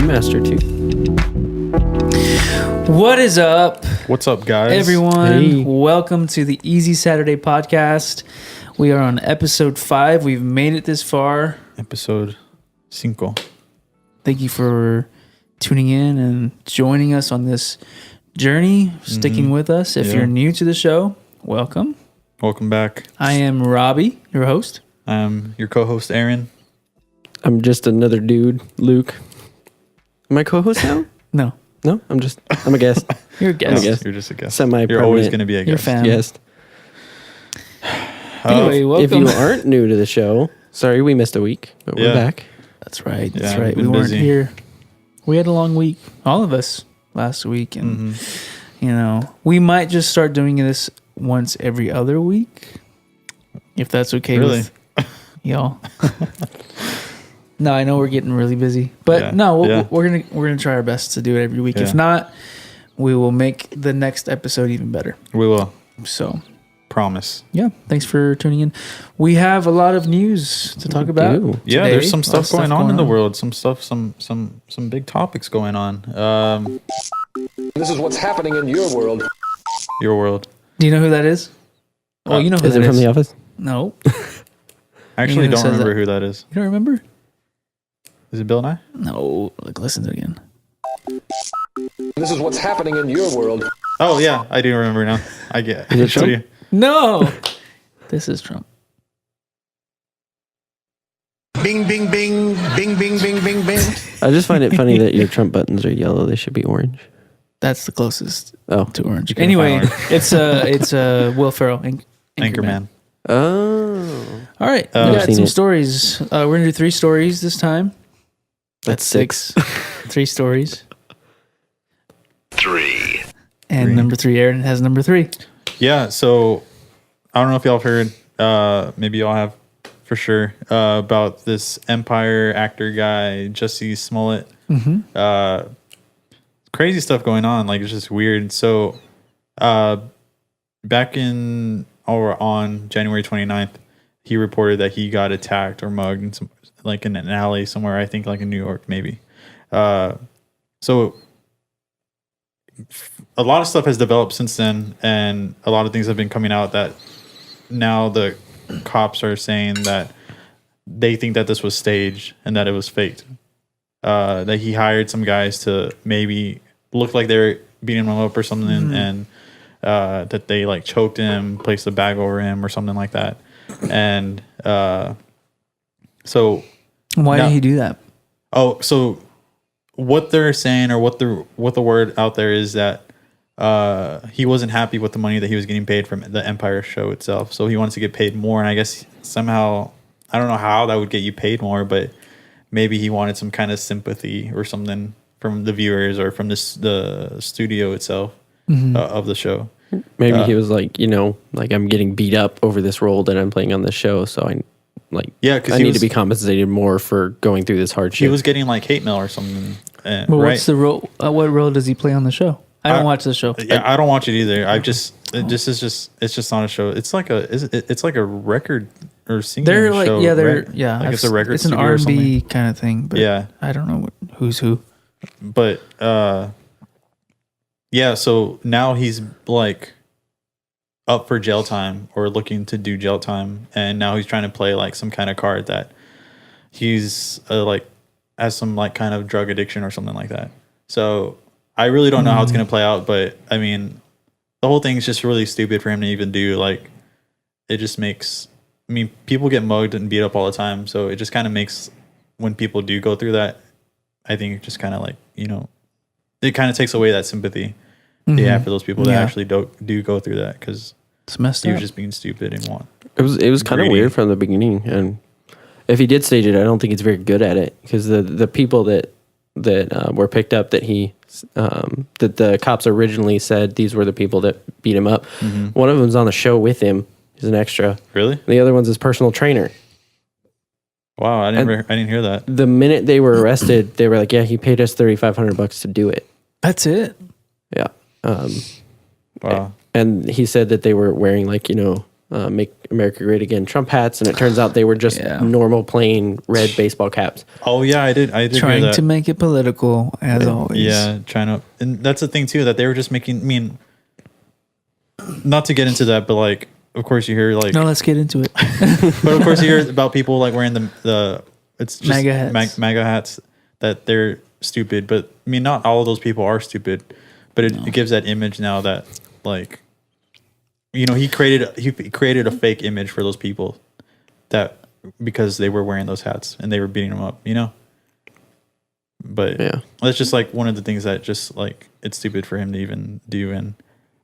Master too. What is up? What's up, guys? Everyone, Hey. welcome to the Easy Saturday podcast. We are on episode 5. We've made it this far. Episode 5. Thank you for tuning in and joining us on this journey, sticking with us. If you're new to the show, welcome. Welcome back. I am Robbie, your host. I'm your co-host, Aaron. I'm just another dude, Luke. Am I co-host now? No, No, I'm a guest. you're a I'm guest. a guest. You're just a guest. Semi-permanent. You're always going to be a You're guest. fan. Guest. Anyway, If welcome. you aren't new to the show, sorry we missed a week, but we're Yeah. back. That's right. That's Yeah, right. We been weren't busy. here. We had a long week, all of us, last week, and we might just start doing this once every other week, if that's okay Really? with y'all. No, I know we're getting really busy, but Yeah. no, Yeah. we're gonna try our best to do it every week. Yeah. If not, we will make the next episode even better. We will. So Promise. yeah, thanks for tuning in. We have a lot of news to talk about. do. Yeah, today. there's some A lot of stuff going on in the world. Some stuff, some big topics going on. This is what's happening in your world. Your world. Do you know who that is? Oh, you know who Is that it from is. The Office? No, I actually who don't says remember that? who that is. you don't remember? Is it Bill Nye? No, like listen to it again. This is what's happening in your world. Oh, yeah. I do remember now. I get Is it show Trump? you. No, this is Trump. Bing, bing, bing, bing, bing, bing, bing, bing. I just find it funny that your Trump buttons are yellow. They should be orange. That's the closest Oh. to orange. can't Anyway, find it's Will Ferrell, Anchorman. Oh. All right, we I've got seen some it. stories. We're gonna do 3 stories this time. That's 6. 3 stories. 3. And 3. number 3, Aaron has number 3. Yeah, so I don't know if y'all have heard, maybe y'all have for sure, about this Empire actor guy, Jussie Smollett. Crazy stuff going on. Like, it's just weird. So back on January 29th, he reported that he got attacked or mugged in some, like in an alley somewhere, I think like in New York, maybe. So a lot of stuff has developed since then, and a lot of things have been coming out that now the cops are saying that they think that this was staged and that it was faked. That he hired some guys to maybe look like they were beating him up or something, and that they like choked him, placed a bag over him or something like that. And so Why No. did he do that? so what they're saying, or what the word out there is that he wasn't happy with the money that he was getting paid from the Empire show itself. So he wants to get paid more, and I guess somehow, I don't know how that would get you paid more, but maybe he wanted some kind of sympathy or something from the viewers or from the studio itself of the show. Maybe he was like, like I'm getting beat up over this role that I'm playing on the show, so I Yeah, I need to be compensated more for going through this he hardship. was getting like hate mail or something. But Right? what's the role? What role does he play on the show? I don't watch the show. Yeah, I don't watch it either. It's just not a show. It's like it's like a record or singing They're like, show. yeah, they're right? yeah. Like it's a record It's an studio or R&B something. kind of thing. But Yeah. I don't know who's who. But yeah, so now he's like up for jail time or looking to do jail time, and now he's trying to play like some kind of card that he's like has some like kind of drug addiction or something like that. So I really don't know how it's going to play out, but I mean, the whole thing is just really stupid for him to even do. Like, it just makes, I mean, people get mugged and beat up all the time, so it just kind of makes, when people do go through that, I think it just kind of like, it kind of takes away that sympathy they have for those people that Yeah. actually do go through that, because It's messed he up. was just being stupid and want. It was kind of greedy. weird from the beginning, and if he did stage it, I don't think he's very good at it, because the people that were picked up that that the cops originally said these were the people that beat him up. One of them's on the show with him. He's an extra. Really? The other one's his personal trainer. Wow, I didn't hear that. The minute they were arrested, they were like, "Yeah, he paid us $3,500 to do it." That's it. Yeah. Wow. And he said that they were wearing like, Make America Great Again Trump hats, and it turns out they were just Yeah. normal plain red baseball caps. Oh yeah, I did hear Trying that. to make it political, as always. Yeah, trying to, and that's the thing too, that they were just making. I mean, not to get into that, but like, of course you hear like, No, let's get into it. but of course you hear about people like wearing the it's just MAGA hats. MAGA hats, that they're stupid. But I mean, not all of those people are stupid, but it gives that image now that like, you know, he created a fake image for those people, that because they were wearing those hats and they were beating them up, you know. But Yeah. that's just like one of the things that just like it's stupid for him to even do. And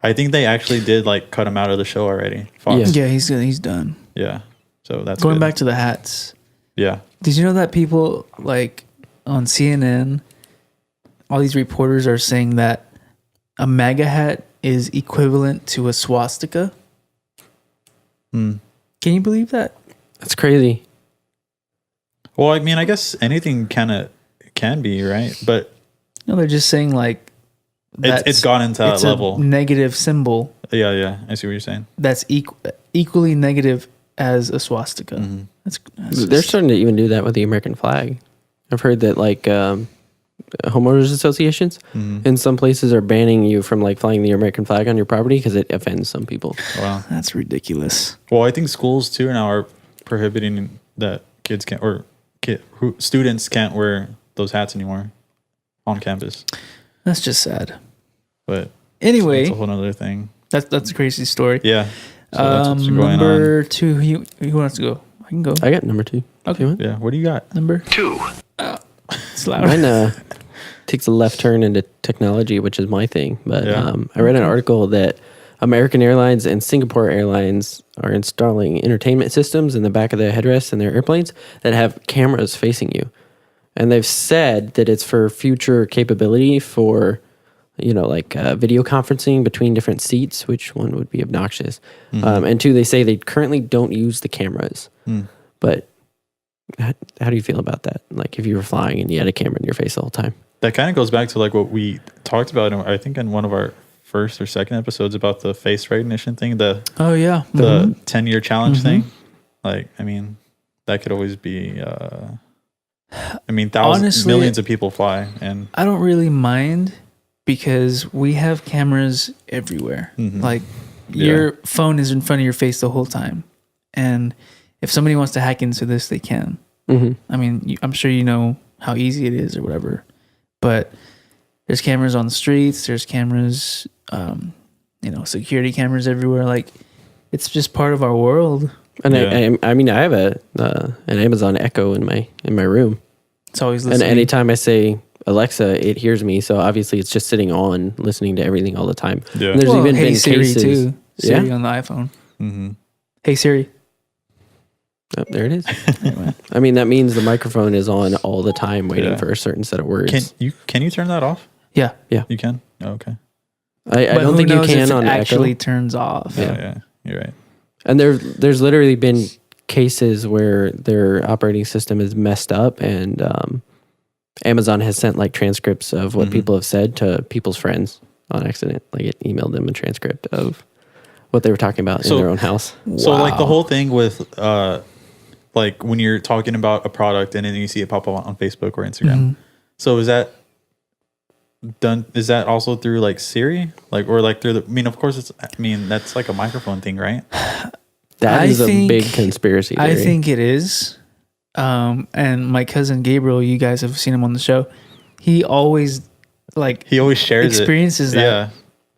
I think they actually did like cut him out of the show already. Fox. Yeah, he's done. Yeah. So that's Going good. back to the hats. Yeah. Did you know that people like on CNN, all these reporters are saying that a MAGA hat is equivalent to a swastika? Can you believe that? That's crazy. Well, I mean, I guess anything can be, right? But No, they're just saying like it's gone into that it's level. a negative symbol Yeah. I see what you're saying. that's equally negative as a swastika. That's They're starting to even do that with the American flag. I've heard that like homeowners associations in some places are banning you from like flying the American flag on your property because it offends some people. Wow. that's ridiculous. Well, I think schools too now are prohibiting that kids can't, or students can't wear those hats anymore on campus. That's just sad. But Anyway, it's a whole other thing. that's a crazy story. Yeah. So that's what's been going on. Number 2, who wants to go? I can go. I got number 2. Okay. You want? Yeah. What do you got? Number 2. It's loud. Mine takes a left turn into technology, which is my thing. But Yeah. I read an article that American Airlines and Singapore Airlines are installing entertainment systems in the back of the headrests in their airplanes that have cameras facing you. And they've said that it's for future capability for, you know, like video conferencing between different seats, which one would be obnoxious. And 2, they say they currently don't use the cameras. But how do you feel about that? Like if you were flying and you had a camera in your face the whole time? That kind of goes back to like what we talked about, I think in one of our first or second episodes about the face recognition thing, the Oh yeah. 10-year challenge thing. Like, I mean, that could always be, I mean, Honestly, millions of people fly, and I don't really mind because we have cameras everywhere. Like your phone is in front of your face the whole time. And if somebody wants to hack into this, they can. I mean, I'm sure you know how easy it is or whatever. But there's cameras on the streets. There's cameras, security cameras everywhere. Like, it's just part of our world. And Yeah. I mean, I have an Amazon Echo in my room. It's always And listening. anytime I say Alexa, it hears me. So obviously, it's just sitting on, listening to everything all the time. Yeah. And there's Well, even hey been Siri cases. too. Siri Yeah? on the iPhone. Hey Siri. Oh, there it is. I mean, that means the microphone is on all the time, waiting Yeah. for a certain set of words. Can you turn that off? Yeah. You can? Oh, okay. I But don't who think you knows can if on it actually Echo. turns off. Oh, yeah. You're right. And there's literally been cases where their operating system is messed up, and Amazon has sent like transcripts of what people have said to people's friends on accident. Like it emailed them a transcript of what they were talking about in their own house. So like the whole thing with like when you're talking about a product and then you see it pop up on Facebook or Instagram. So is that done? Is that also through like Siri? Like, or like through the, I mean, of course that's like a microphone thing, right? That I is a think- big conspiracy theory. I think it is. And my cousin Gabriel, you guys have seen him on the show. He always He always shares experiences it. that. Yeah.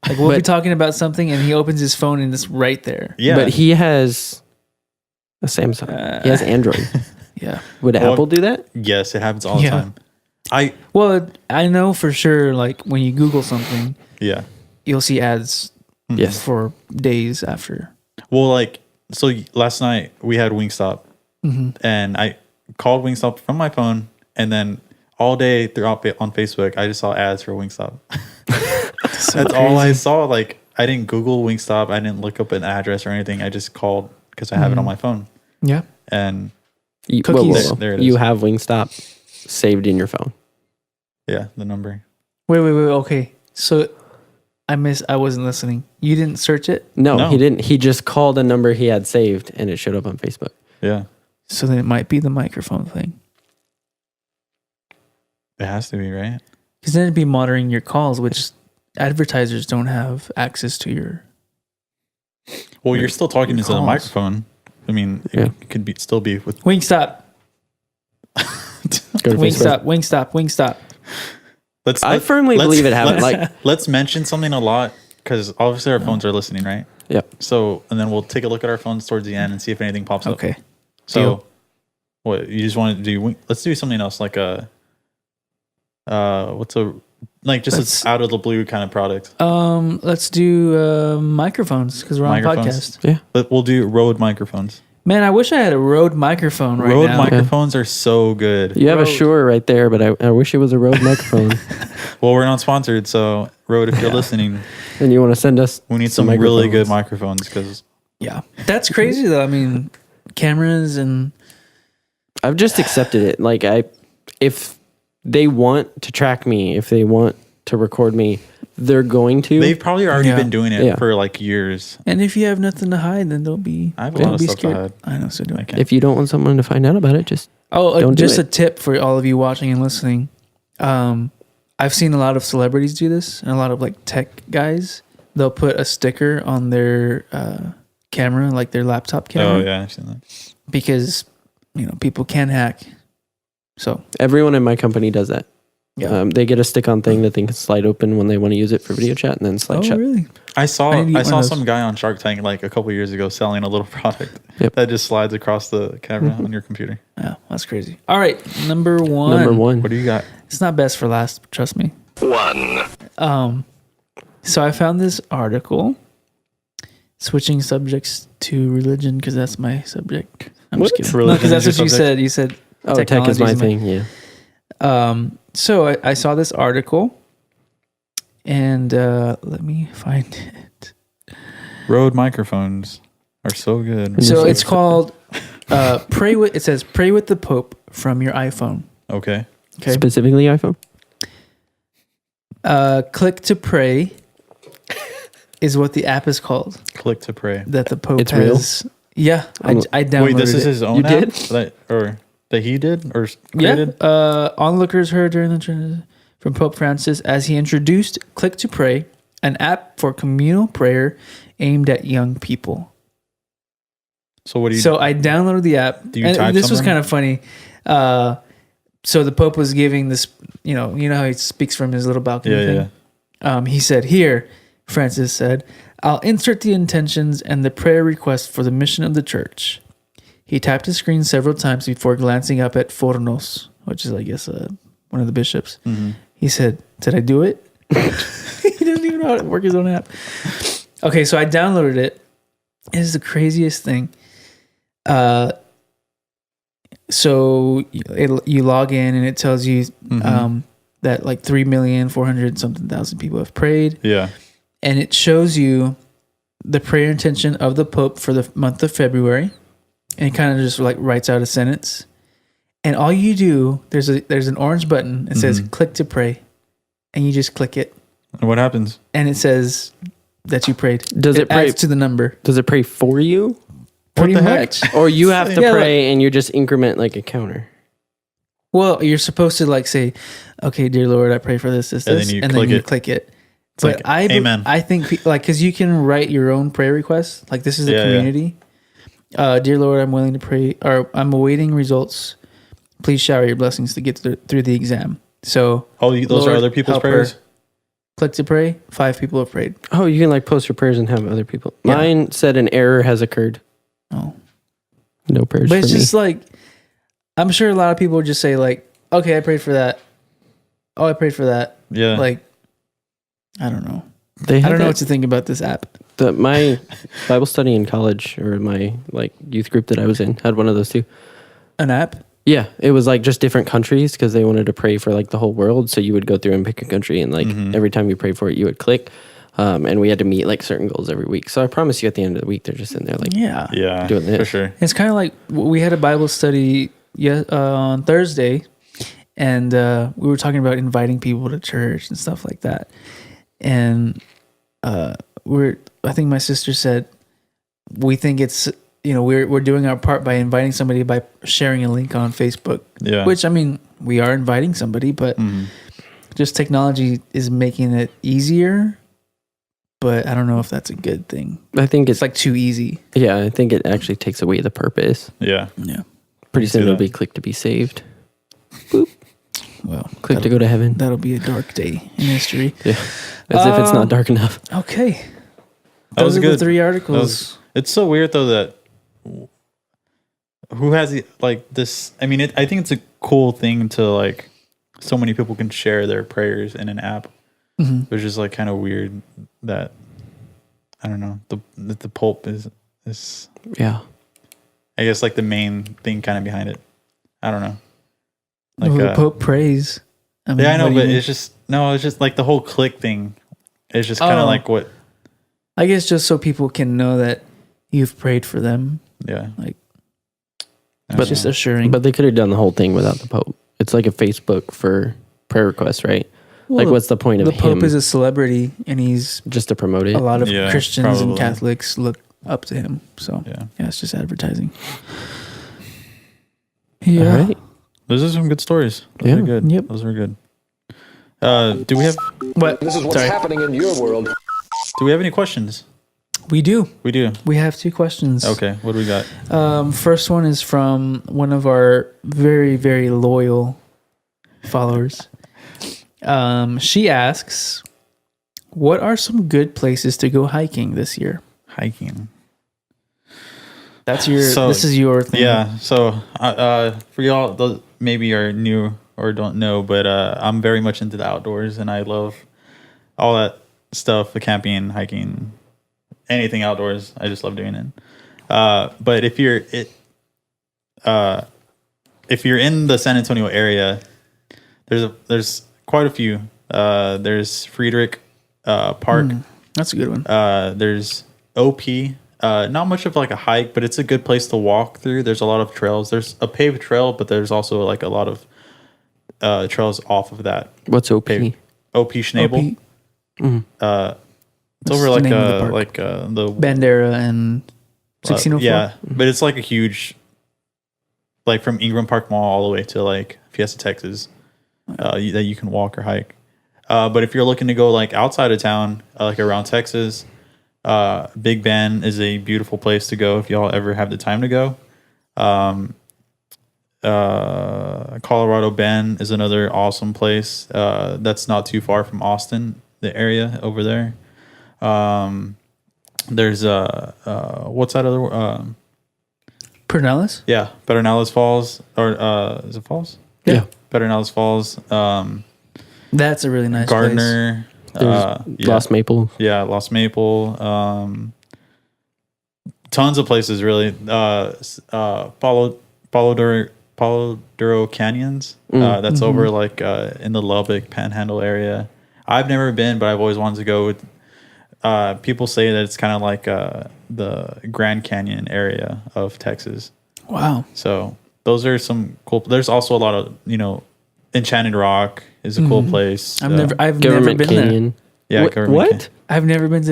Like we'll be But- talking about something and he opens his phone and it's right there. Yeah. But he has a Samsung. He has Android. Yeah. Would Apple do that? Yes, it happens all the Yeah. time. Well, I know for sure, like when you Google something, Yeah. you'll see ads Yes. for days after. Well, like, so last night we had Wingstop and I called Wingstop from my phone, and then all day throughout on Facebook, I just saw ads for Wingstop. That's all I saw. Like, I didn't Google Wingstop. I didn't look up an address or anything. I just called because I have it on my phone. Yeah. And Cookies. There it is. You have Wingstop saved in your phone. yeah, the number. Wait. Okay. So I wasn't listening. You didn't search it? No, he didn't. He just called a number he had saved, and it showed up on Facebook. Yeah. So then it might be the microphone thing. It has to be, right? Because then it'd be monitoring your calls, which advertisers don't have access to your. Well, you're still talking into the calls. microphone. I mean, it could be still be with. Wingstop. Go to Facebook. Wingstop. I firmly believe it happened. Let's mention something a lot because obviously our phones are listening, right? Yep. So, and then we'll take a look at our phones towards the end and see if anything pops up. Okay. So, Deal. what you just want to do? Let's do something else, like a just out of the blue kind of product. Let's do microphones because we're on podcast. Yeah. But we'll do Rode microphones. Man, I wish I had a Rode microphone right Rode now. microphones are so good. You have Rode. a Shure right there, but I wish it was a Rode microphone. Well, we're not sponsored, so Rode, if you're listening, And you want to send us we need some really good microphones because Yeah, that's crazy though. I mean, cameras and I've just accepted it. Like if they want to track me, if they want to record me, they're going to. they've probably already been doing it Yeah. for like years. if you have nothing to hide, then don't be. I have a don't lot of be stuff to hide. I know, so do I. If you don't want someone to find out about it, just don't do just a it. tip for all of you watching and listening. I've seen a lot of celebrities do this, and a lot of like tech guys. They'll put a sticker on their camera, like their laptop camera. Oh yeah, I've seen that. Because people can hack. So everyone in my company does that. Yeah. They get a stick-on thing that they can slide open when they want to use it for video chat, and then slide shut. really? I saw I need to get one of those. some guy on Shark Tank like a couple years ago selling a little product Yep. that just slides across the camera on your computer. Yeah, that's crazy. All right, number one. Number one. What do you got? It's not best for last, trust me. So I found this article, switching subjects to religion because that's my subject. I'm What? just kidding. Religion Because that's is what your you said. You said Oh, tech is technology my thing. Yeah. So I saw this article, and let me find it. Rode microphones are so good. So it's called "Pray with." It says "Pray with the Pope" from your iPhone. Okay. Okay. Specifically iPhone. ClickToPray is what the app is called ClickToPray. that the Pope It's real? has. Yeah, I downloaded Wait, this is it. his own You app? did? That he did or Yeah, created? onlookers heard during the from Pope Francis as he introduced ClickToPray, an app for communal prayer aimed at young people. So what do you So I downloaded the app. Do you and type this was something? kind of funny. So the Pope was giving this, you know how he speaks from his little balcony thing. Yeah. He said, "Here," Francis said, "I'll insert the intentions and the prayer request for the mission of the church." He tapped his screen several times before glancing up at Fornos, which is, I guess, one of the bishops. Mm-hmm. He said, "Did I do it?" He doesn't even know how to work his own app. Okay, so I downloaded it. It is the craziest thing. So you log in and it tells you that like 3,400,000 people have prayed. Yeah. And it shows you the prayer intention of the Pope for the month of February. And it kind of just like writes out a sentence. And all you do, there's an orange button. It says "Click to Pray," and you just click it, And what happens? and it says that you prayed. Does it pray adds to the number? Does it pray for you? Pretty the heck? much. Or you have to Yeah, pray and you just increment like a counter? Well, you're supposed to like say, "Okay, dear Lord, I pray for this, this, And this," then you and click then you it. click it. It's But like, amen. I think like because you can write your own prayer requests. Like this is a Yeah, yeah. community. Dear Lord, I'm willing to pray, or I'm awaiting results. Please shower your blessings to get through the exam. So, Those are Lord, other people's help her. prayers? Click to pray. 5 people have prayed. Oh, you can like post your prayers and have other people. Yeah. Mine said an error has occurred. Oh, No prayers but for it's me. just like I'm sure a lot of people would just say like, "Okay, I prayed for that. Oh, I prayed for that." Yeah. Like, I don't know. They I had don't know that- what to think about this app. my Bible study in college, or my like youth group that I was in, had one of those too. An app. Yeah, it was like just different countries because they wanted to pray for like the whole world. So you would go through and pick a country, and like every time you prayed for it, you would click. And we had to meet like certain goals every week. So I promise you, at the end of the week, they're just in there like, Yeah. yeah. doing this. For sure. It's kind of like we had a Bible study on Thursday, and we were talking about inviting people to church and stuff like that. And I think my sister said, we think it's, we're doing our part by inviting somebody by sharing a link on Facebook. Yeah. Which, I mean, we are inviting somebody, but just technology is making it easier. But I don't know if that's a good thing. I think It's like too easy. yeah, I think it actually takes away the purpose. Yeah. Yeah. Pretty soon that. it'll be click to be saved. Boop. Well, Click to go to heaven. that'll be a dark day in history. Yeah. As if it's not dark enough. Okay. That was Those are good. the 3 articles. It's so weird though that who has this? I mean, I think it's a cool thing to like so many people can share their prayers in an app. Which is like kind of weird that I don't know the Pope is Yeah. I guess like the main thing kind of behind it. I don't know. Like The Pope prays. I mean, yeah, I know, what do you but mean? it's just like the whole click thing. It's just kind of like what. I guess just so people can know that you've prayed for them. Yeah, Like, but just assuring. But they could have done the whole thing without the Pope. It's like a Facebook for prayer requests, right? Well, like, what's the point of the him Pope is a celebrity, and he's just to promote it? a lot of Yeah, Christians and probably. Catholics look up to him. So yeah. it's just advertising. All Yeah. right. Those are some good stories. Those Yeah. are good. Yep. Those are good. Do we have What? This is what's Sorry. happening in your world. any questions? We do. We do. We have 2 questions. Okay, what do we got? First one is from one of our very, very loyal followers. She asks, what are some good places to go hiking this year? Hiking. This is your thing. Yeah. So, for y'all that maybe are new or don't know, but I'm very much into the outdoors, and I love all that stuff: the camping, hiking, anything outdoors. I just love doing it. But if you're in the San Antonio area, there's quite a few. There's Friedrich Park. That's a good one. There's OP. Not much of like a hike, but it's a good place to walk through. There's a lot of trails. There's a paved trail, but there's also like a lot of trails off of that. What's OP? Paved. OP Schnabel. OP. It's What's over the name of the park? the Bandera and 1604. yeah, but it's like a huge, like from Ingram Park Mall all the way to like Fiesta, Texas, that you can walk or hike. But if you're looking to go like outside of town, like around Texas, Big Bend is a beautiful place to go if y'all ever have the time to go. Colorado Bend is another awesome place. That's not too far from Austin, the area over there. There's what's that other Pedernales? yeah, Pedernales Falls, or is it Falls? Yeah. Pedernales Falls. That's a really nice place. Gardner. There's Yeah. Lost Maple. Yeah, Lost Maple. Tons of places, really. Polodoro Canyons. That's over like in the Lubbock Panhandle area. I've never been, but I've always wanted to go. People say that it's kind of like the Grand Canyon area of Texas. Wow. So those are some cool. There's also a lot of Enchanted Rock is a cool place. I've never Government been there. Canyon. Yeah, What? Government What? Canyon. I've never been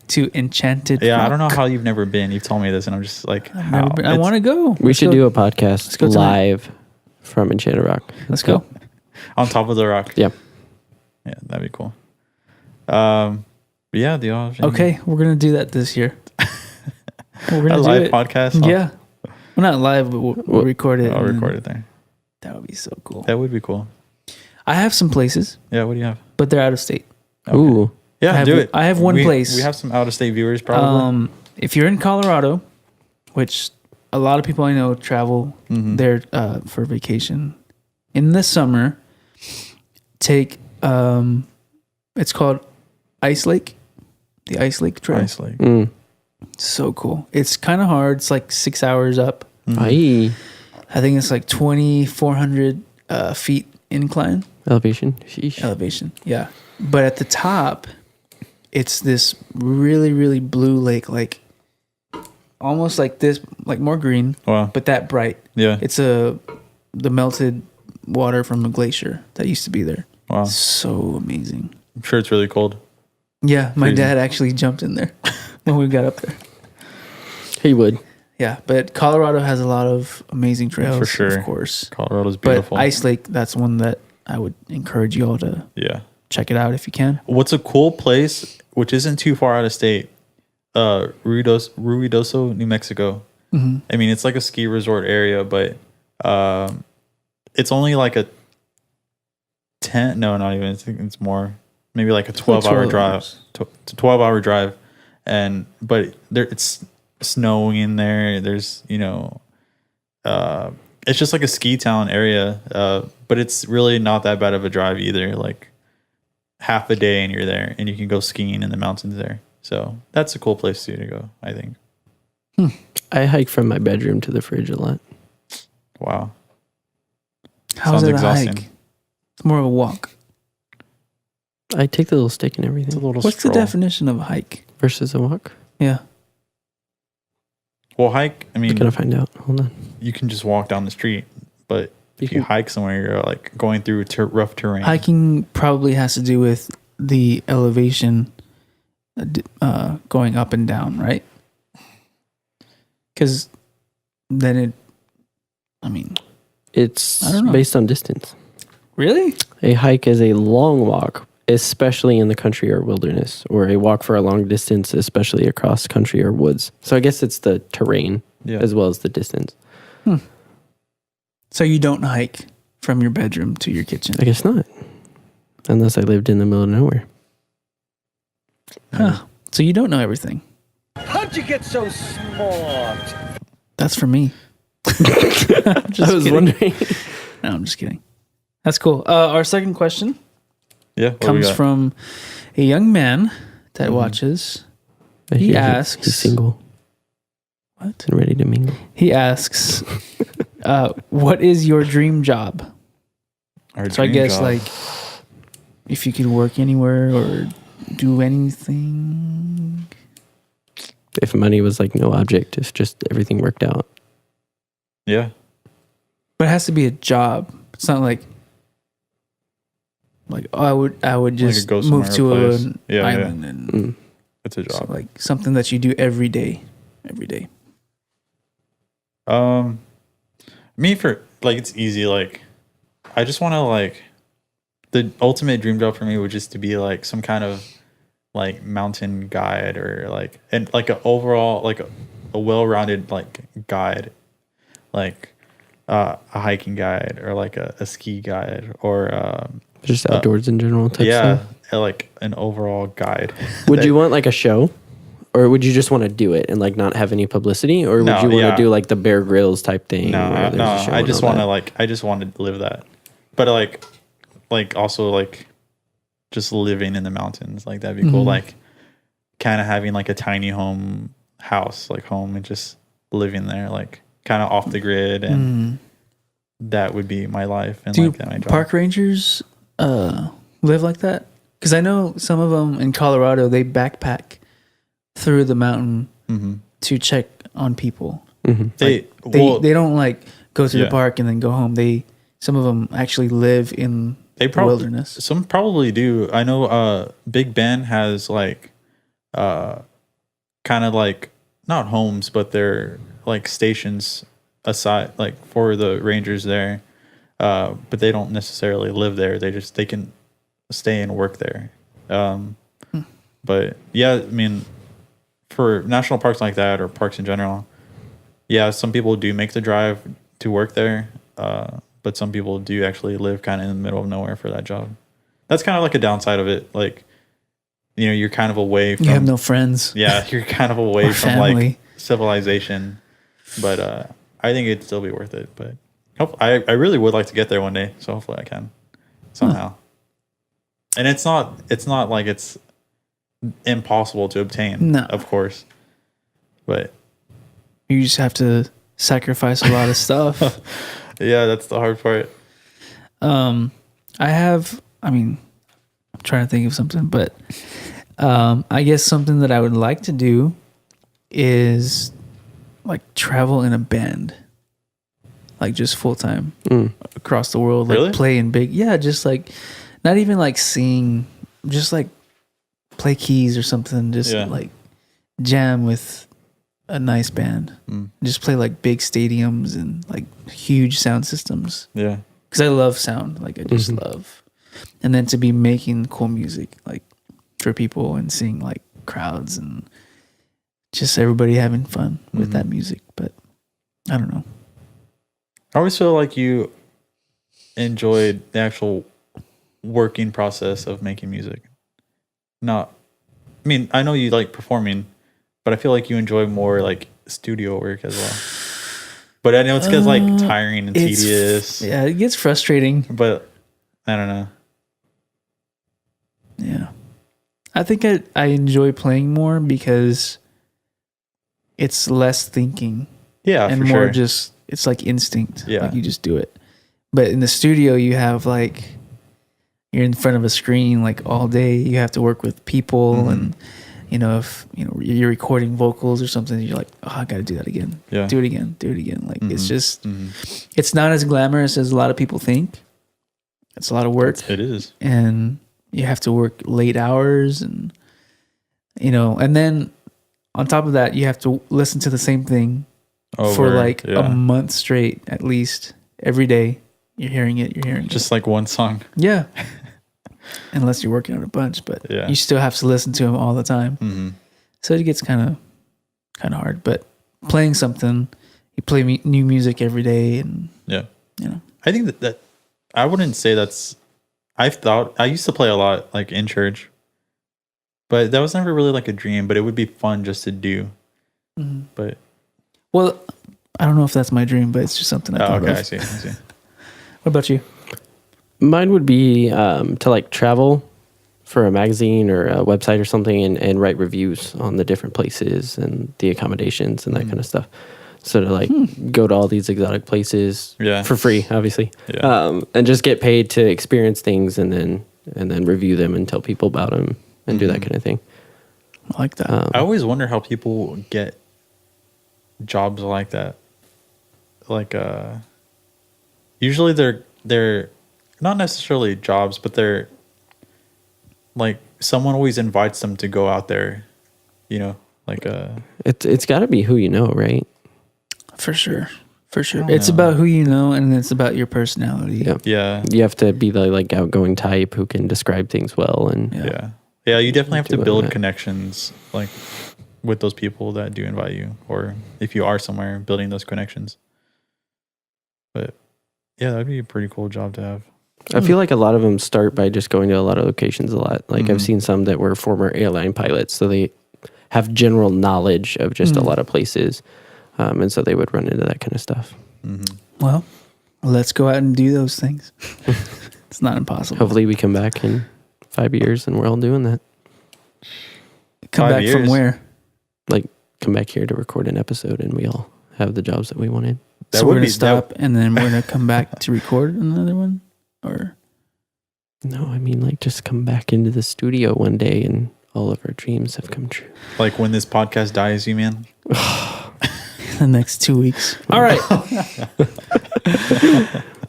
to Enchanted. Yeah, I Rock. don't know how you've never been. You've told me this, and I'm just like, how? Never been. I It's- want to go. We should do a podcast go tonight. live from Enchanted Rock. Let's go. on top of the rock. Yeah. Yeah, that'd be cool. But yeah, the Okay, we're gonna do that this year. We're a gonna do live it. podcast. Yeah. Well, not live, but we'll record it. I'll and record it there. That would be so cool. That would be cool. I have some places, Yeah, what do you have? but they're out of state. Ooh. Yeah, I have- do it. I have one We- place. We have some out of state viewers, probably. If you're in Colorado, which a lot of people I know travel there for vacation in the summer, take it's called Ice Lake, the Ice Lake Trail. Nice, like, Mm. So cool. It's kind of hard. It's like 6 hours up. Aye. I think it's like 2,400 feet incline Elevation. Sheesh. elevation. Yeah. But at the top, it's this really, really blue lake, like almost like this, like more green, wow. but that bright. Yeah. It's the melted water from a glacier that used to be there. Wow. So amazing. I'm sure it's really cold. Yeah, my Crazy. dad actually jumped in there when we got up there. He would. Yeah, but Colorado has a lot of amazing trails, For sure. of course. Colorado's But beautiful. Ice Lake, that's one that I would encourage you all to Yeah. check it out if you can. What's a cool place, which isn't too far out of state, Ruidoso, New Mexico. Mm-hmm. I mean, it's like a ski resort area, but it's only like a 10, no, not even, I think it's more, maybe like a 12-hour drive. 12-hour drive. But it's snowing in there. There's, it's just like a ski town area, but it's really not that bad of a drive either. Like half a day and you're there, and you can go skiing in the mountains there. So that's a cool place to go, I think. I hike from my bedroom to the fridge a lot. Wow. How's Sounds it a exhausting. hike? It's more of a walk. I take the little stick and It's a everything little What's stroll. the definition of a hike? versus a walk. Yeah. Well, hike, I mean, Gonna find out. Hold on. you can just walk down the street, but if you can- hike somewhere, you're like going through rough terrain. Hiking probably has to do with the elevation going up and down, right? Because then It's I don't know. based on distance. really? A hike is a long walk, especially in the country or wilderness, or a walk for a long distance, especially across country or woods. So I guess it's the terrain Yeah. as well as the distance. So you don't hike from your bedroom to your kitchen? I guess not, unless I lived in the middle of nowhere. Huh. So you don't know everything. How'd you get so smart? That's for me. I was wondering. No, I'm just kidding. That's cool. Our second question Yeah. What do we comes got? from a young man that watches. I He hear asks- he's single What? and ready to mingle. He asks, what is your dream job? Our So I dream guess job. like if you could work anywhere or do anything. If money was like no object, if just everything worked out. Yeah. But it has to be a job. It's not like oh, I would just go move somewhere, to a place. an Yeah, island and Mm. It's a so job. like something that you do every day. Me for like, it's easy. Like, I just want to like, the ultimate dream job for me would just to be like some kind of like mountain guide or like, and like a overall, like a well-rounded like guide, like a hiking guide or like a ski guide or Just outdoors in general type yeah, stuff. like an overall guide. Would you want like a show? Or would you just want to do it and like not have any publicity? Or would No, you want to yeah. do like the Bear Grylls type thing? No, where no, there's a show I and just all want to that? like, I just want to live that, but like also like just living in the mountains, like that'd be cool. Like kind of having like a tiny house, like home, and just living there, like kind of off the grid, and that would be my life and Do like that my job. park rangers live like that? Because I know some of them in Colorado, they backpack through the mountain to check on people. They They don't like go to Yeah. the park and then go home. Some of them actually live in the wilderness. Some probably do. I know Big Ben has like kind of like not homes, but they're like stations aside, like for the rangers there. But they don't necessarily live there. They can stay and work there. But yeah, I mean, for national parks like that or parks in general, yeah, some people do make the drive to work there. But some people do actually live kind of in the middle of nowhere for that job. That's kind of like a downside of it. Like, you're kind of away from. You have no friends. Yeah, you're kind of away Or from family. like civilization. But I think it'd still be worth it. But I really would like to get there one day. So hopefully I can somehow. And it's not like it's impossible to obtain. No. Of course. But You just have to sacrifice a lot of stuff. yeah, that's the hard part. I'm trying to think of something, but I guess something that I would like to do is like travel in a band, like just full time across the world, like Really? play in big, just like not even like sing, just like play keys or something. Just like jam with a nice band. Just play like big stadiums and like huge sound systems. Yeah. Because I love sound. Like I just love. And then to be making cool music like for people and seeing like crowds and just everybody having fun with that music. But I don't know. I always feel like you enjoyed the actual working process of making music. I mean, I know you like performing, but I feel like you enjoy more like studio work as well. But I know it's because like tiring and tedious. Yeah, it gets frustrating. But I don't know. Yeah. I think I enjoy playing more because it's less thinking. Yeah, and for more sure. just it's like instinct. Yeah. Like you just do it. But in the studio you have like you're in front of a screen like all day. You have to work with people and if you're recording vocals or something, you're like, oh, I gotta do that again. Yeah. Do it again. Like it's just it's not as glamorous as a lot of people think. It's a lot of work. It is. And you have to work late hours and and then on top of that you have to listen to the same thing for like a month straight at least. Every day you're hearing it. Just like one song. Yeah. Unless you're working on a bunch, but you still have to listen to them all the time. So it gets kind of hard. But playing something, you play new music every day, and I think that I wouldn't say that's. I used to play a lot like in church, but that was never really like a dream. But it would be fun just to do. But well, I don't know if that's my dream, but it's just something I thought of. I see. What about you? Mine would be to like travel for a magazine or a website or something and write reviews on the different places and the accommodations and that kind of stuff. So to like go to all these exotic places for free, obviously, and just get paid to experience things and then review them and tell people about them and do that kind of thing. I like that. I always wonder how people get jobs like that. Like usually they're not necessarily jobs, but they're like someone always invites them to go out there, like it's got to be who you know, right? For sure. It's about who you know, and it's about your personality. Yeah. You have to be the like outgoing type who can describe things well, and you definitely have to build connections like with those people that do invite you, or if you are somewhere, building those connections. But yeah, that'd be a pretty cool job to have. I feel like a lot of them start by just going to a lot of locations a lot. Like I've seen some that were former airline pilots, so they have general knowledge of just a lot of places. And so they would run into that kind of stuff. Well, let's go out and do those things. It's not impossible. Hopefully we come back in 5 years and we're all doing that. Come back from where? Like come back here to record an episode and we all have the jobs that we wanted. So we're going to stop and then we're going to come back to record another one? Or no, I mean like just come back into the studio one day and all of our dreams have come true. Like when this podcast dies, you mean? The next 2 weeks. All right.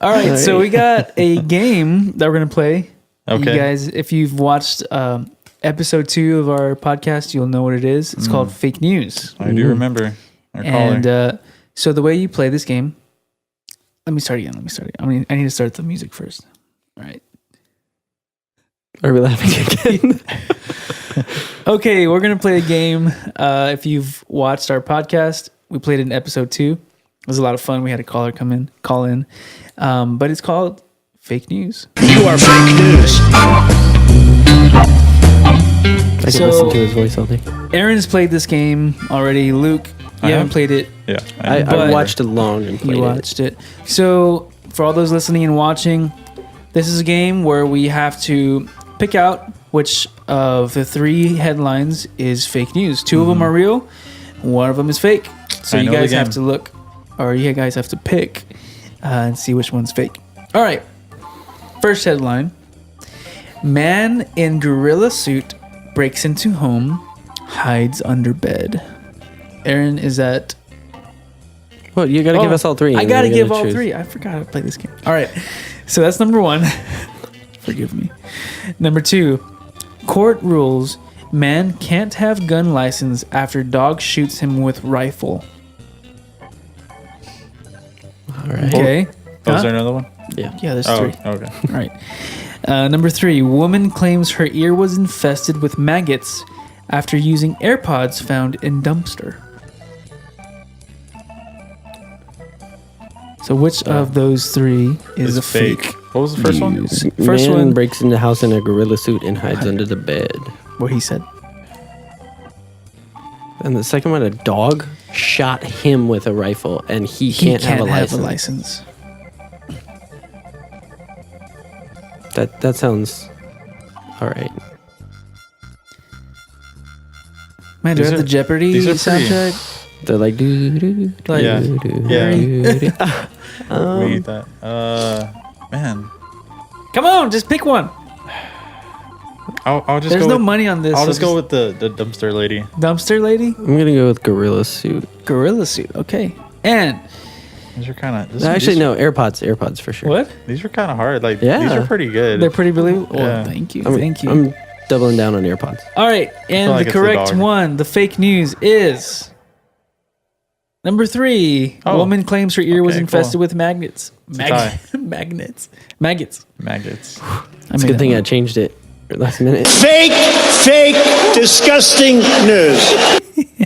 All right. So we got a game that we're going to play. Okay. You guys, if you've watched episode 2 of our podcast, you'll know what it is. It's called Fake News. I do remember. And so the way you play this game, let me start again. I need to start the music first. All right. Are we laughing again? Okay, we're going to play a game. If you've watched our podcast, we played it in episode 2. It was a lot of fun. We had a caller call in. But it's called Fake News. You are fake news. I can listen to his voice all day. Aaron's played this game already. Luke, you haven't played it. Yeah. I watched along and played it. You watched it. So for all those listening and watching, this is a game where we have to pick out which of the 3 headlines is fake news. 2 of them are real. 1 of them is fake. So you guys have to look, or you guys have to pick and see which one's fake. All right. First headline. Man in gorilla suit breaks into home, hides under bed. Aaron, is that... Well, you got to give us all 3. I got to give all 3. I forgot how to play this game. All right. So that's number 1. Forgive me. Number 2. Court rules Man can't have gun license after dog shoots him with rifle. All right. Okay. Oh, is Huh? there another one? Yeah. Yeah, there's Oh, three. okay. All right. Number 3. Woman claims her ear was infested with maggots after using AirPods found in dumpster. So which of those three is a fake? What was the first one? news? First Man one, breaks into the house in a gorilla suit and hides under the bed. what he said. And the second one, a dog shot him with a rifle, and he can't have a license. That sounds all right. Man, do These I have are- the Jeopardy these are pretty- soundtrack? They're like do Like, Yeah. Yeah. Um, We need that. Man, Come on, just pick one. I'll just There's go no with, money on this. I'll so just go with the dumpster lady. dumpster lady, I'm gonna go with gorilla suit. gorilla suit. Okay, and These are kind of Actually, no, AirPods for sure. what? These are kind of hard. Like Yeah. these are pretty good. They're pretty believable. Yeah. Oh, thank you, I'm, thank you. I'm doubling down on AirPods. All right, and like the it's the correct dog. one, the fake news is number 3. Oh. Woman claims her ear was Okay, infested cool. with magnets. tie. Maggots. Maggots. It's a good thing I changed it last minute. Fake, disgusting news.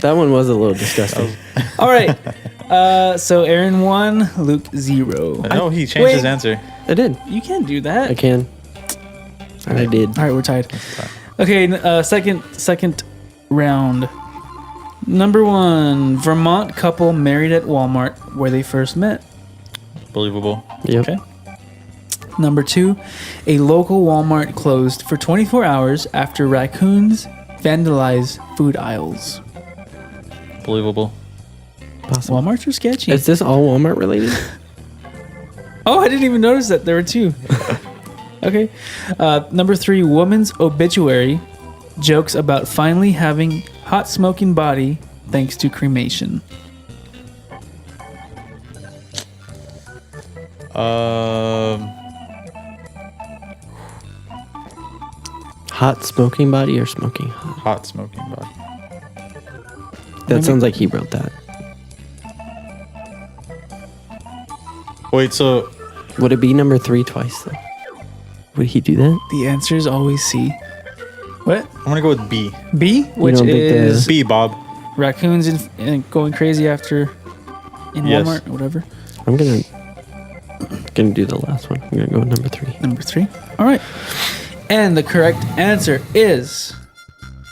That one was a little disgusting. All right. So Aaron 1, Luke 0. No, he changed Wait. his answer. I did. You can't do that. I can. And I did. All right, we're tied. Okay, second round. Number 1, Vermont couple married at Walmart where they first met. Believable. Yep. Okay. Number 2, a local Walmart closed for 24 hours after raccoons vandalized food aisles. Believable. Possible. Walmarts are sketchy. Is this all Walmart related? Oh, I didn't even notice that there were 2. Okay. Number 3, woman's obituary jokes about finally having hot smoking body thanks to cremation. Hot smoking body or smoking hot? Hot smoking body. That sounds like he wrote that. Wait, so Would it be number 3 twice though? Would he do that? The answer is always C. What? I'm gonna go with B. B, which don't think the- is B, Bob. raccoons and going crazy after in Yes. Walmart or whatever. I'm gonna do the last one. I'm gonna go with number 3. Number 3. All right. And the correct answer is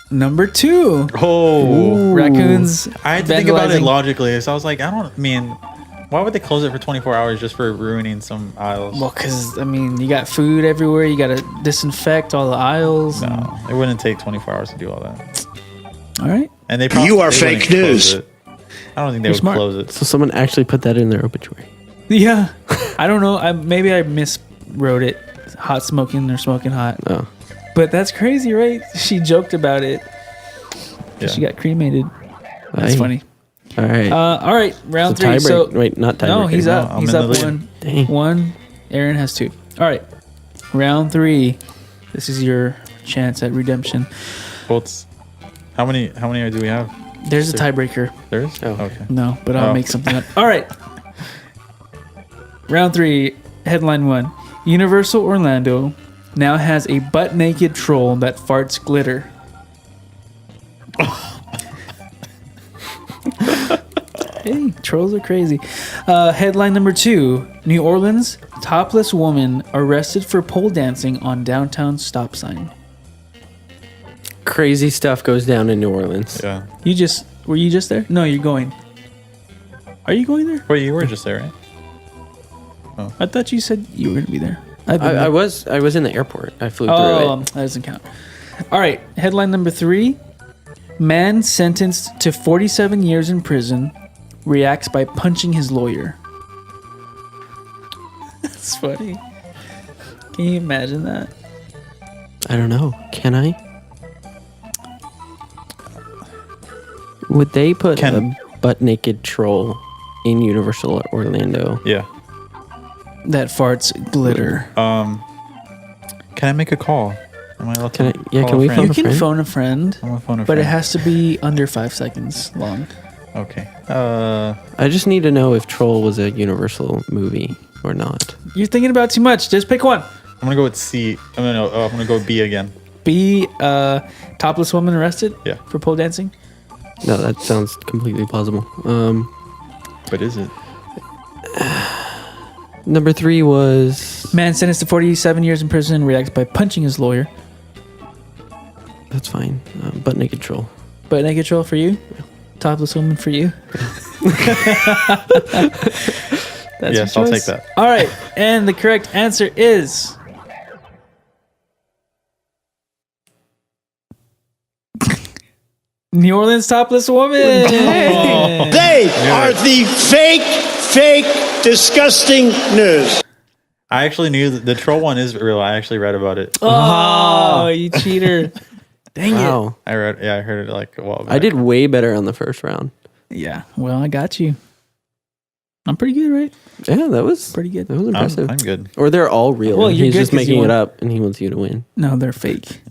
number 2. Oh, Raccoons. I had to think about it vandalizing- logically. So I was like, why would they close it for 24 hours just for ruining some aisles? Well, because, I mean, you got food everywhere. You got to disinfect all the aisles. No, it wouldn't take 24 hours to do all that. All right. And they You are they fake wouldn't close news. it. I don't think they You're would smart. close it. So someone actually put that in their obituary. Yeah. I don't know. Maybe I miswrote it. Hot smoking or smoking hot. Oh. But that's crazy, right? She joked about it. Yeah. She got cremated. That's Aye. funny. All right. All right. Round So 3. tiebreak. So, Wait, not tiebreak. no, he's No, up. I'm He's in up the lead. 1. Dang. 1. Aaron has 2. All right. Round 3. This is your chance at redemption. Votes. How many do we have? There's a tiebreaker. There is? Oh. Okay. No, but I'll Oh. make something up. All right. Round 3, headline 1. Universal Orlando now has a butt naked troll that farts glitter. Hey, trolls are crazy. Headline number 2. New Orleans, topless woman arrested for pole dancing on downtown stop sign. Crazy stuff goes down in New Orleans. Yeah. Were you just there? No, you're going. Are you going there? Wait, you were just there, right? I thought you said you were going to be there. I've been there. I was in the airport. I flew through Oh, it. that doesn't count. All right. Headline number 3. Man sentenced to 47 years in prison reacts by punching his lawyer. That's funny. Can you imagine that? I don't know. Can I? Would they put a butt naked troll in Universal Orlando? Yeah. That farts glitter. Can I make a call? Am I allowed Can to I- yeah, call can a we friend? phone You a can friend? phone a friend, I'm gonna phone a but it friend. has to be under 5 seconds long. Okay. I just need to know if Troll was a Universal movie or not. You're thinking about too much. Just pick one. I'm gonna go with C. I'm gonna go with B again. B, topless woman arrested Yeah. for pole dancing. No, that sounds completely plausible. But is it? Number 3 was... Man sentenced to 47 years in prison reacts by punching his lawyer. That's fine. Butt naked Troll. But naked troll for you? Topless woman for you? That's Yes, your I'll choice. take that. All right. And the correct answer is... New Orleans topless woman. They are the fake, disgusting news. I actually knew that the troll one is real. I actually read about it. Oh, you cheater. Dang Wow. I heard it like a while back. I did way better on the first round. it. Yeah. Well, I got you. I'm pretty good, right? Yeah, that was Pretty good. That was impressive. I'm good. Or they're all real. Well, and you're he's good just 'cause you making it won. up, and he wants you to win. No, they're fake.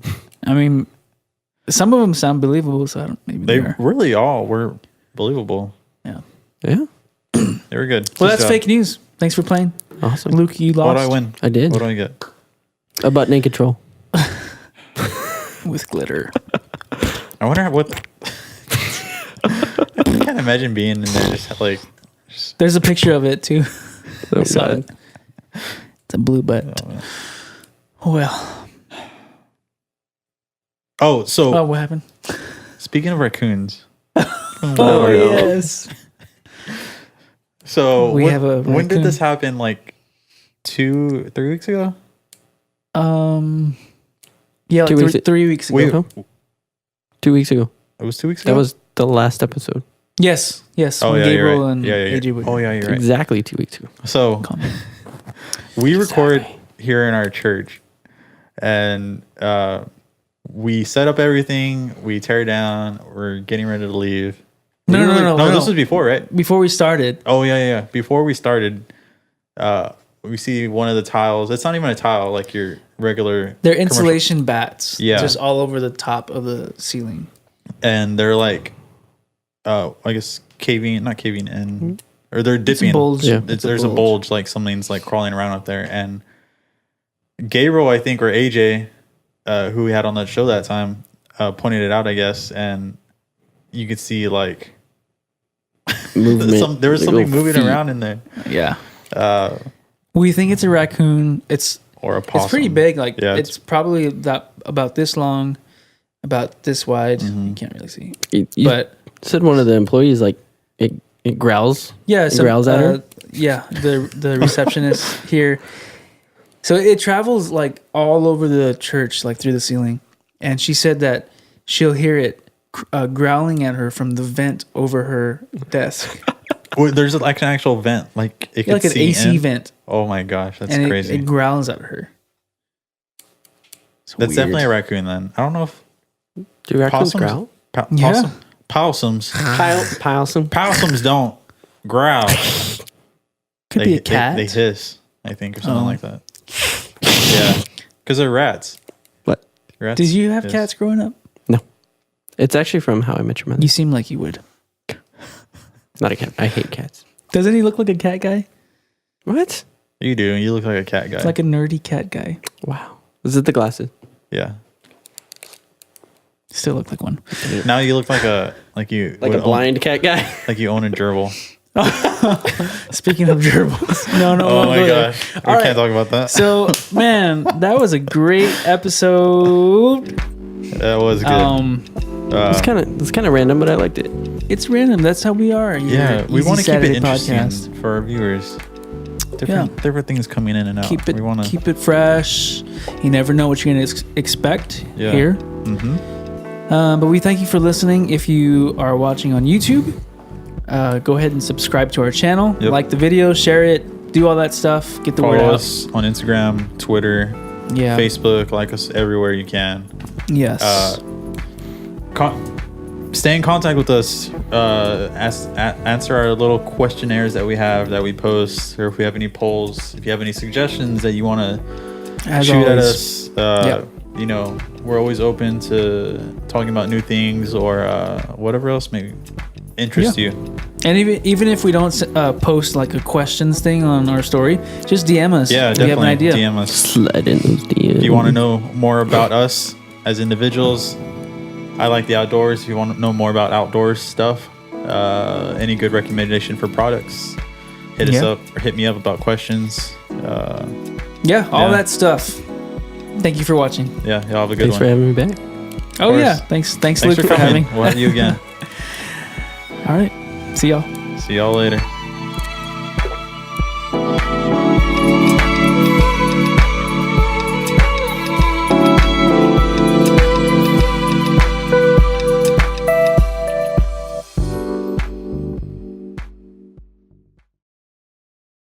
I mean, some of them sound believable, so I don't. Maybe They they are. really all were believable. Yeah. Yeah, They were good. Well, Good that's job. fake news. Thanks for playing, awesome. Luke. You What lost. do I win? I did What do I get? a butt naked Troll. with glitter. I wonder what. I can't imagine being in there just like. There's a picture of it too. Oh, I saw God. it. It's a blue butt. Well, Oh, so oh, what happened? speaking of raccoons, Oh yes. so We when, have a when did raccoon. this happen? Like 2-3 weeks ago? Yeah, like 2 weeks. 3 weeks ago. Wait, Huh? 2 weeks ago. it was 2 weeks ago. That was the last episode. Yes, yes. Oh when yeah, you're Gabriel right. and Yeah. AJ were Oh yeah, you're right. Exactly 2 weeks ago. So comment. we record here in our church, and we set up everything. We tear down. We're getting ready to leave. No. This was before, right? Before we started. Oh yeah. Before we started, we see one of the tiles. It's not even a tile, like your regular. They're commercial- insulation bats. Yeah. Just all over the top of the ceiling. and they're like, I guess not caving in, or they're dipping. bulge. Yeah. There's a bulge, like something's like crawling around up there. And Gabriel, I think, or AJ, who we had on that show that time, pointed it out, I guess, and you could see like Movement. there was like something little moving feet. around in there, Yeah. We think it's a raccoon. It's or a possum. It's pretty big. Like Yeah, it's probably about this long, about this wide. You can't really see. You But said one of the employees like it growls. yeah, It growls at her? Yeah, the receptionist here. So it travels like all over the church, like through the ceiling. And she said that she'll hear it growling at her from the vent over her desk. Well, there's like an actual vent, like it could Like an see AC in. vent. Oh my gosh, that's And crazy. it growls at her. It's That's weird. definitely a raccoon. Then I don't know if Do raccoons possums growl? Yeah. Possum. Possums don't growl. Could be a cat. They hiss, I think, or something Oh. like that. Yeah, because they're rats. What? Rats Did you have hiss. cats growing up? No. It's actually from How I Met Your Mother. You seem like you would. Not a cat. I hate cats. Doesn't he look like a cat guy? What? You do. You look like a cat guy. Like a nerdy cat guy. Wow. Is it the glasses? Yeah. Still look like one. Now you look like a you Like would a blind cat guy? like you own a gerbil. Speaking of gerbils. No, Oh go my there. gosh, we All can't right. talk about that. So, man, that was a great episode. That was good. It's kind of random, but I liked it. It's random. That's how we are. Yeah, we want to keep it interesting Podcast. for our viewers. Different things coming in and out. Keep it We want to. keep it fresh. You never know what you're gonna expect Yeah. here. Mm-hmm. But we thank you for listening. If you are watching on YouTube, go ahead and subscribe to our channel. Yep. Like the video, share it, do all that stuff. Get the word Follow out. us on Instagram, Twitter, Yeah. Facebook. Like us everywhere you can. Yes. Stay in contact with us. Answer our little questionnaires that we have that we post, or if we have any polls, if you have any suggestions that you want to As shoot at always. us, you know, we're always open to talking about new things or whatever else may interest you. And even if we don't post like a questions thing on our story, just DM us. Yeah, We definitely have an idea. DM us. Slide in those DMs. If you want to know more about us as individuals, I like the outdoors. If you want to know more about outdoors stuff, any good recommendation for products, hit us up or hit me up about questions. All that stuff. Thank you for watching. Yeah, y'all have a good Thanks for one. having me back. Oh course. yeah, thanks Thanks Luke for coming. having. We'll have you again. All right, see y'all. See y'all later.